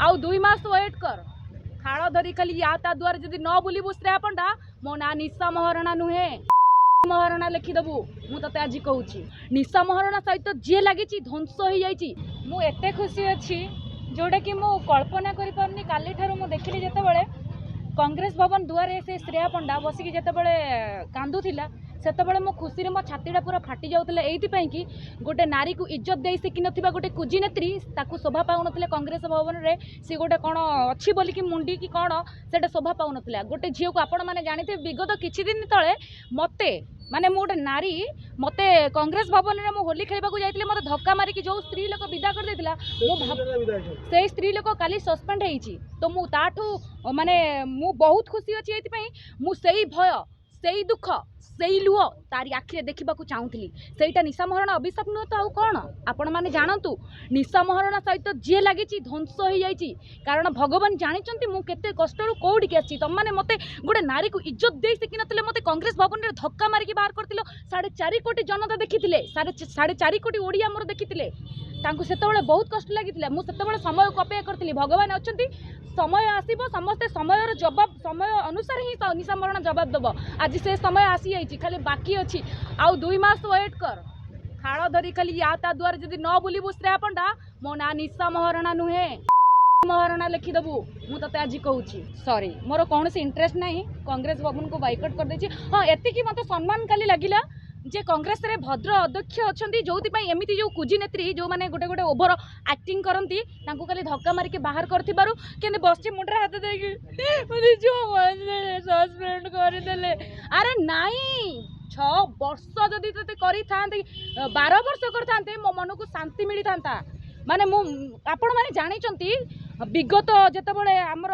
आउ 2 mass weight कर खाड़ धरी खाली या ता द्वार जदि न बुलबू श्रेया पंडा मो ना निशा महारणा नुहे महारणा लिखिदेबू मुझे आज कहूँ निशा महारणा सहित जी लगी ध्वंस हो जाइए मु एते खुशी अच्छी जोटा कि मु कल्पना करि पारनी काली ठारू मु देखिली जेतेबेले कांग्रेस भवन दुआरे से श्रेया पंडा बसिकी जेतेबेले कांदुथिला सेतेबेले मो खुशी मो छातीटा पूरा फाटी जाउतले एइथिपई कि गोटे नारी को इज्जत देई सिकी नथिबा गोटे कुजिनेत्री ताकू शोभा पाउनथिले कांग्रेस भवन रे सी गोटे कौन अच्छी बोली कि मुंडी कि कौन सेटा शोभा पाउनथिला गोटे झील को आपण माने जानिथे विगत किछि दिन तळे मते माने मु गोटे नारी मते कांग्रेस भवन रे मो होली खेलबा जाइतिले मते धक्का मारी कि जो स्त्री लोक विदा कर देथिला से स्त्री लोक काली सस्पेंड हेइची तो मु ताठू माने मु बहुत खुशी अछि एथिपई मु सेही भय सेही दुख सेही लुह तारी आखिरे देखा चाहूली सेटा निशा महारणा अभिशाप नुह तो कौन आपण मैंने जानतु निशा महारणा सहित जी लगी ध्वंस हो जाइए कारण भगवान जानते मुझे कष्ट कौटिक आसी तुम मैंने मत गोटे नारी को इज्जत दे शिखी नी मत कांग्रेस भवन में धक्का मारिक बाहर कर 4.5 कोटी जनता देखी 4.5 कोटी ओडिया मोर देखी से बहुत कष्ट लगी मुझे समय को अपेक्षा करी भगवान अच्छा समय आसब समस्ते समय जवाब समय अनुसार ही निशा महारणा जवाब दब आज से समय आसी जाइए खाली बाकी अच्छी आउ 2 मास वेट कर खाड़ धरी खाली या ता द्वार जदि न बुलबू श्रेया पंडा मो ना निशा महारणा नुहे महारणा लिखिदेबू मुझे आज कहूँ सॉरी मोर कौन इंटरेस्ट ना कांग्रेस भवन को बाइकट कर देछि हाँ एति मत सम्मान खाली लगिला जे कांग्रेस रे भद्र अध्यक्ष अच्छा जो एमती जो कुजिनेत्री जो मैंने गोटे गोटे ओभर एक्टिंग करती खाली धक्का मारिक बाहर कर बस मुंडे हाथ देखे सस्पेंड करदे अरे नाई 6 वर्ष जदि ते करी 12 वर्ष करते मो मन को शांति मिली था माने मु आपण माने जानिचंती विगत जेतेबेले हमर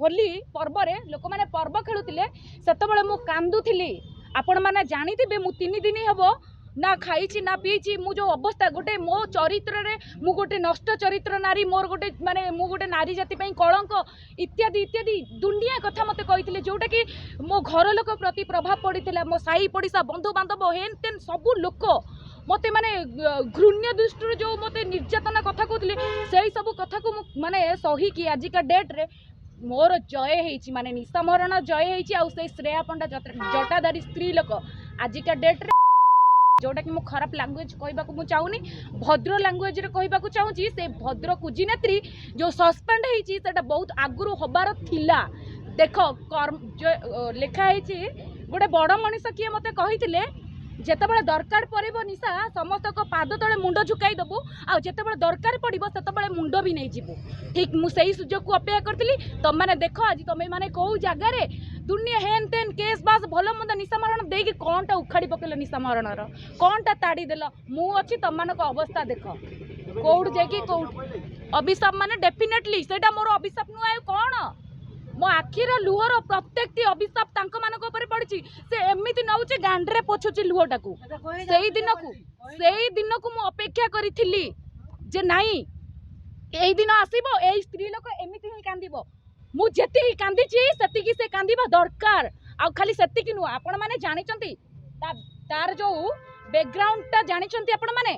होली पर्व रे लोक माने पर्व खेलुतिले सेतेबेले मु कांदुथिली आपण माने जानिथिबे मु 3 दिन हबो ना खाई ना पीची मु जो अवस्था गोटे मो चरित्र रे मु गोटे नष्ट चरित्र नारी मोर गोटे माने मु गोटे नारी जाति पई कलंक इत्यादि इत्यादि दुनिया कथा मते कहिथिले जोटा कि मो घर लोक प्रति प्रभाव पड़िथिला मो साई पड़िसा बंधु बांधव हेन तेन सबु लोक मते माने घृण्य दृष्टि जो मते निर्यातना कथा कहथिले सेही सब कथा को माने सही कि आजिका डेट रे मोर जय हेची माने निशा महारणा जय हेची आ से श्रेया पंडा जटाधारी स्त्री लोक आजिका डेट रे जोटा कि मु खराब लैंग्वेज कहबा को मु चाहूनी भद्र लैंग्वेज रे कहबा को चाहूची से भद्र कुजिनेत्री जो सस्पेंड हेची सेटा बहुत आगुरु होबार थिला देखो जो लिखा हेची गोटे बड़ मनीष किए मते कहिथिले जेतेबेले दरकार पड़िबो निशा समस्त को पाद तले मुंड झुकाई देबू आ जेतेबेले दरकार पड़िबो सेतेबेले मुंड भी नहीं जीवू ठीक मु सही सुजोग को अपेक्षा करथिली तुम माने देखो आज तुम माने को जगह रे दुनिया हेन तेन केस बास भलो मंद निशा महारणा देकी कोनटा उखाड़ी पकेलो निशा महारणा रो कोनटा ताड़ी देलो मु अछि तुम माने को अवस्था देखो कोउड जेकी कोउड अभिशाप माने डेफिनेटली सेटा मोर अभिशाप नु आयो कोन मो आखिर लुहर प्रत्येक अभिशाप तांको मानको ऊपर पड़छि से एमिति नउचे गांडरे पोछुछि लुहटाकू सेही दिन को मु अपेक्षा करिथिली जे नाही एही दिन आसीबो एही स्त्री लोक एमिति ही कांदिबो मु जेति ही कांदिछि सेति कि से कांदिबा दरकार आ खाली सेति कि नु आपण माने जानिचंती तार जो बैकग्राउंड ता जानिचंती आपण माने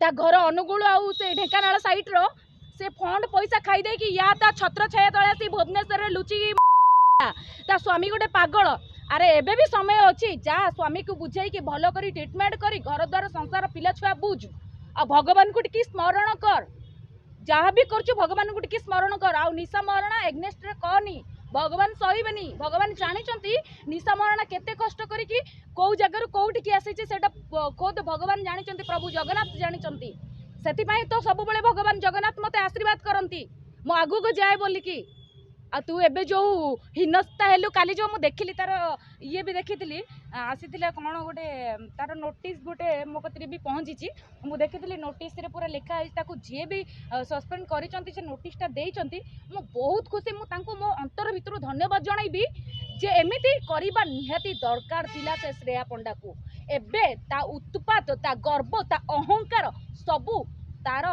ता घर अनुगुण आउ से ढेकानाल साइट रो से फंड पैसा खाई दे कि या ता छत्र छाया तले आसी भुवनेश्वर रे लुचि ता स्वामी गोटे पागल अरे एबे भी समय अच्छी जा स्वामी को बुझाई कि भलो करी ट्रीटमेंट करी घर द्वार संसार पिला छुआ बुझ आ भगवान को टिकी स्मरण कर जहाँ भी कर भगवान को टिकी स्मरण कर आ निशा महारणा एग्नेस्ट रे कहनी भगवान सहीबेनी भगवान जानी निशा महारणा केते कष्ट करी कौ जगार कौटिकी आसी खुद भगवान जानी प्रभु जगन्नाथ जानी से सब बड़े भगवान जगन्नाथ मत आशीर्वाद करती मो आगू को जाए बोलिकी आ तू एबे जो हिनस्ता हेलु काली जो मु देखिली तार ये भी देखी आसी कौन गोटे तार नोटिस गोटे मो कति भी पहुँची मु देखी नोटिस रे पूरा लिखा है जी भी सस्पेंड कर नोटिसटा देइचंती मु बहुत खुशी मु मो अंतर भितर धन्यवाद जनइबी जे एमिति करबा निहाती दरकार थिला से श्रेया पंडा को एबे ता उत्पात ता गर्व ता अहंकार सबू तार